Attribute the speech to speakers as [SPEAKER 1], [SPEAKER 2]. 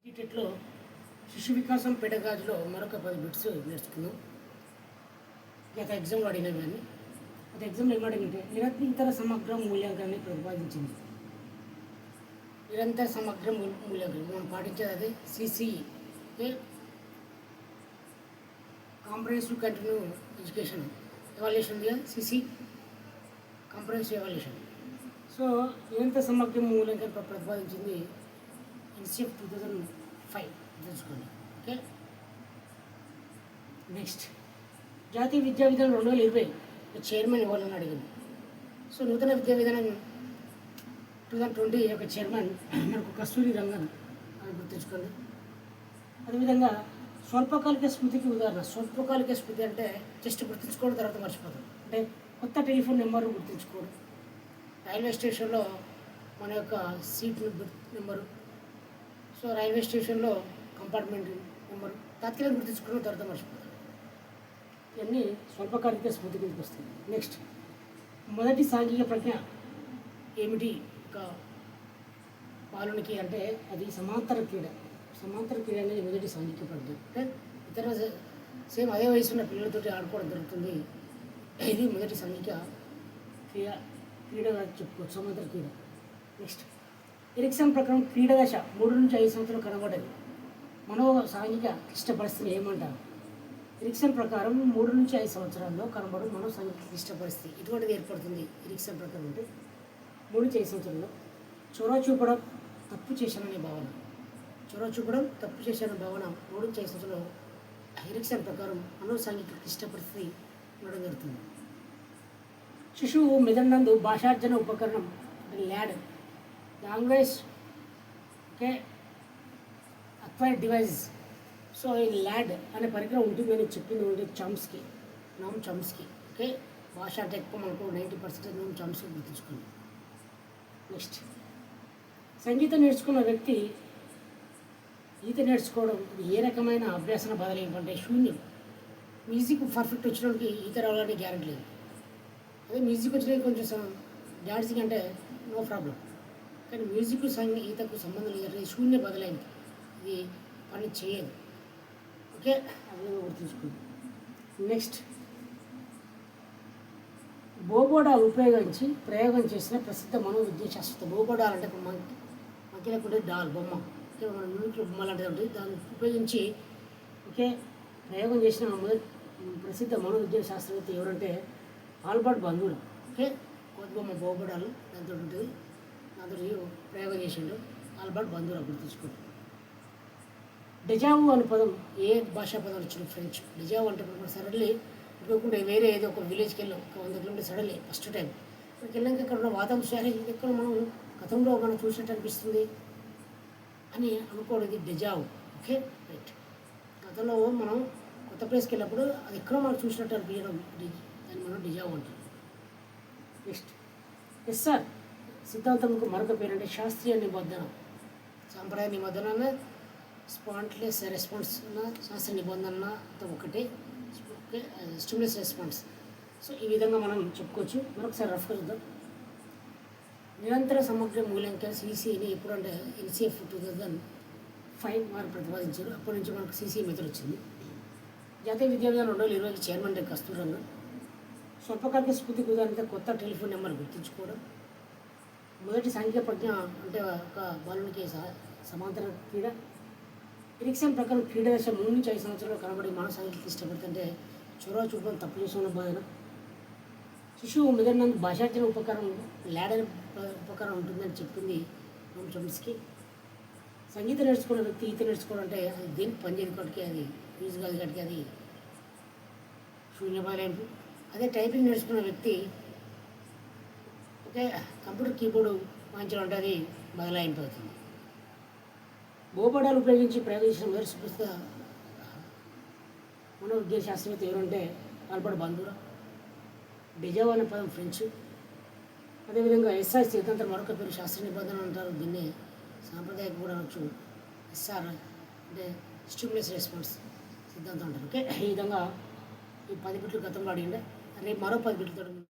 [SPEAKER 1] జీటెట్లో శిశు వికాసం పెడగాజులో మరొక 10 బిట్స్ నేర్చుకున్నాం. గత ఎగ్జామ్లో అడిగినవి కానీ గత ఎగ్జామ్లో ఏమడిగింటే నిరంతర సమగ్ర మూల్యాంకనాన్ని ప్రతిపాదించింది. నిరంతర సమగ్ర మూల్యాంకనం మనం పాటించేది అదే CCE, comprehensive continue education evaluation ఉంది కదా, సిసి కాంప్రహెన్సివ్ ఎవాల్యుయేషన్. సో నిరంతర సమగ్ర మూల్యాంకనం ప్రతిపాదించింది ఎన్సిఎఫ్ 2005 తెలుసుకోండి. ఓకే, నెక్స్ట్ జాతీయ విద్యా విధానం 2020 చైర్మన్ ఇవ్వాలని అడిగింది. సో నూతన విద్యా విధానం 2020 యొక్క చైర్మన్ మనకు కస్తూరి రంగన్ అని గుర్తుంచుకోండి. అదేవిధంగా స్వల్పకాలిక స్మృతికి ఉదాహరణ. స్వల్పకాలిక స్మృతి అంటే జస్ట్ గుర్తుంచుకోవడం తర్వాత మర్చిపోతాం. అంటే కొత్త టెలిఫోన్ నెంబరు గుర్తుంచుకోవడం, రైల్వే స్టేషన్లో మన యొక్క సీట్ నెంబరు, సో రైల్వే స్టేషన్లో కంపార్ట్మెంట్ నెంబరు తాత్కాలిక గుర్తుంచుకోవడం తర్వాత మర్చిపోతాం. ఇవన్నీ స్వల్పకాలిక స్మృతి కిందకి వస్తాయి. నెక్స్ట్ మొదటి సాంఘిక ప్రజ్ఞ ఏమిటి బాలునికి అంటే అది సమాంతర క్రీడ. సమాంతర క్రీడ అనేది మొదటి సాంఘిక ప్రజ్ఞ. అంటే ఇతర సేమ్ అదే వయసు ఉన్న పిల్లలతో ఆడుకోవడం జరుగుతుంది. ఇది మొదటి సాంఘిక క్రీడగా చెప్పుకోవచ్చు, సమాంతర క్రీడ. నెక్స్ట్ ఎరిక్సన్ ప్రకారం క్రీడ దశ 3 నుంచి 5 సంవత్సరాలు కనబడేది. మనో సాంఘిక క్లిష్ట పరిస్థితిని ఏమంటారు? ఎరిక్సన్ ప్రకారం 3 నుంచి 5 సంవత్సరాల్లో కనబడు మనో సాంఘిక క్లిష్ట పరిస్థితి ఇటువంటిది ఏర్పడుతుంది. ఎరిక్సన్ ప్రకారం అంటే 3 నుంచి 5 సంవత్సరాల్లో చొరవ చూపడం తప్పు చేశాననే భావన. చొరవ చూపడం తప్పు చేశాననే భావన 3 నుంచి 5 సంవత్సరాల్లో ఎరిక్సన్ ప్రకారం మనో సాంఘిక క్లిష్ట పరిస్థితి ఉండడం జరుగుతుంది. శిశువు మెదడునందు భాషార్జన ఉపకరణం LAD language acquired device. So ఈ ల్యాడ్ అనే పరికరం ఉంటుందని చెప్పింది ఉండే నామ్ చామ్స్కీ. ఓకే, భాష అంటే ఎక్కువ మనకు 90% నామ్ చామ్స్కీ గుర్తుంచుకోండి. నెక్స్ట్ సంగీతం నేర్చుకున్న వ్యక్తి ఈత నేర్చుకోవడం ఏ రకమైన అభ్యాసన బదలేంటంటే శూన్యం. మ్యూజిక్ పర్ఫెక్ట్ వచ్చినోడికి ఈత రావాలని గ్యారెంటీ లేదు. అదే మ్యూజిక్ వచ్చినది కొంచెం డాన్సింగ్ అంటే నో ప్రాబ్లం, కానీ మ్యూజిక్ ఈతకు సంబంధం లేదంటే శూన్య బదలైంది, ఇది పని చేయదు. ఓకే, అదే గుర్తుంచుకోండి. నెక్స్ట్ బోగోడాలు ఉపయోగించి ప్రయోగం చేసిన ప్రసిద్ధ మనోవిద్య శాస్త్రవేత్త. బోగోడాలు అంటే మనకి ఉండే డాల్ బొమ్మ, మన నూనెలో బొమ్మ లాంటిది ఉంటుంది. దాన్ని ఉపయోగించి ఓకే ప్రయోగం చేసిన ప్రసిద్ధ మనోవిద్య శాస్త్రవేత్త ఎవరంటే ఆల్బర్ట్ బందూరా. ఓకే, కొత్త బొమ్మ బోగోడాలు దాంతో ఉంటుంది, దాంతో ప్రయోగం చేసిండు ఆల్బర్ట్ బందూరా గుర్తుంచుకోండి. డెజావు అనే పదం ఏ భాషా పదం వచ్చింది? ఫ్రెంచ్. డెజావు అంటే సడన్లీ అనుకోకుండా వేరే ఏదో ఒక విలేజ్కి వెళ్ళాం, ఒక 100 కిలోమీటర్ సడన్లీ ఫస్ట్ టైం ఇక్కడికి వెళ్ళాక ఇక్కడ ఉన్న వాతావరణం సరే ఇది ఎక్కడ మనం గతంలో మనం చూసినట్టు అనిపిస్తుంది అని అనుకోవడం, ఇది డెజావు. Okay, right. గతంలో మనం కొత్త ప్లేస్కి వెళ్ళినప్పుడు అది ఎక్కడో మనం చూసినట్టు అనిపించడం, దాన్ని మనం డెజావు అంటాం. నెక్స్ట్ ఎస్ఆర్ సిద్ధాంతంకు మరొక పేరంటే శాస్త్రీయ నిబంధన. సాంప్రదాయ నిబంధన స్పాంట్లెస్ రెస్పాన్స్ శాస్త్రీయ నిబంధన ఒకటే, స్టిమ్యులస్ రెస్పాన్స్. సో ఈ విధంగా మనం చెప్పుకోవచ్చు. మరొకసారి రఫ్గా చూద్దాం. నిరంతర సమగ్ర మూల్యాంకన సిసిని ఎప్పుడంటే ఎన్సిఎఫ్ 2005 వారు ప్రతిపాదించారు. అప్పటి నుంచి మనకు సిసిఈ మెథడ్ వచ్చింది. జాతీయ విద్యా విధానం 2020 చైర్మన్ కస్తూరి రంగన్. స్వల్పకాలిక స్మృతికి ఉదాహరణ కొత్త టెలిఫోన్ నెంబర్ గుర్తుంచుకోవడం. మొదటి సాంఘిక ప్రజ్ఞ అంటే ఒక బాలునికి సమాంతర క్రీడ. ఎరిక్సన్ ప్రకారం క్రీడ దశ 3 నుంచి 5 సంవత్సరాలు కనబడి మనో సాంఘిక ఇష్టపడుతుంటే చొరవ చూపడం తప్పు చేసిన భావన. శిశువు మెదడునందు భాషార్జన ఉపకరణం ల్యాడ్ అనే ఉపకరణం ఉంటుందని చెప్పింది నామ్ చామ్స్కీ. సంగీతం నేర్చుకున్న వ్యక్తి ఈత నేర్చుకోవడం అంటే అది దేనికి పనిచేయదు కాబట్టి అది యూజ్ కాదు కాబట్టి అది శూన్య బదలాయింపు. అదే టైపింగ్ నేర్చుకున్న వ్యక్తి ఓకే కంప్యూటర్ కీబోర్డు వాయించడం అంటే అది బదలాయింపు అవుతుంది. బోగోడాలు ఉపయోగించి ప్రయోగించిన మొదటి సుప్రసిద్ధ మనోవిద్య శాస్త్రవేత్త ఎవరంటే ఆల్బర్ట్ బందూరా. డెజావు అనే పదం ఫ్రెంచ్. అదేవిధంగా ఎస్ఐ సిద్ధాంతం మరొక పేరు శాస్త్రీయ నిబంధన అంటారు. దీన్ని సాంప్రదాయక కూడా అనొచ్చు. ఎస్ఆర్ అంటే స్టిమ్యులస్ రెస్పాన్స్ సిద్ధాంతం అంటారు. ఓకే, ఈ విధంగా ఈ 10 బిట్లు గతంలో అడిగిండే. రేపు మరో 10 బిట్లతో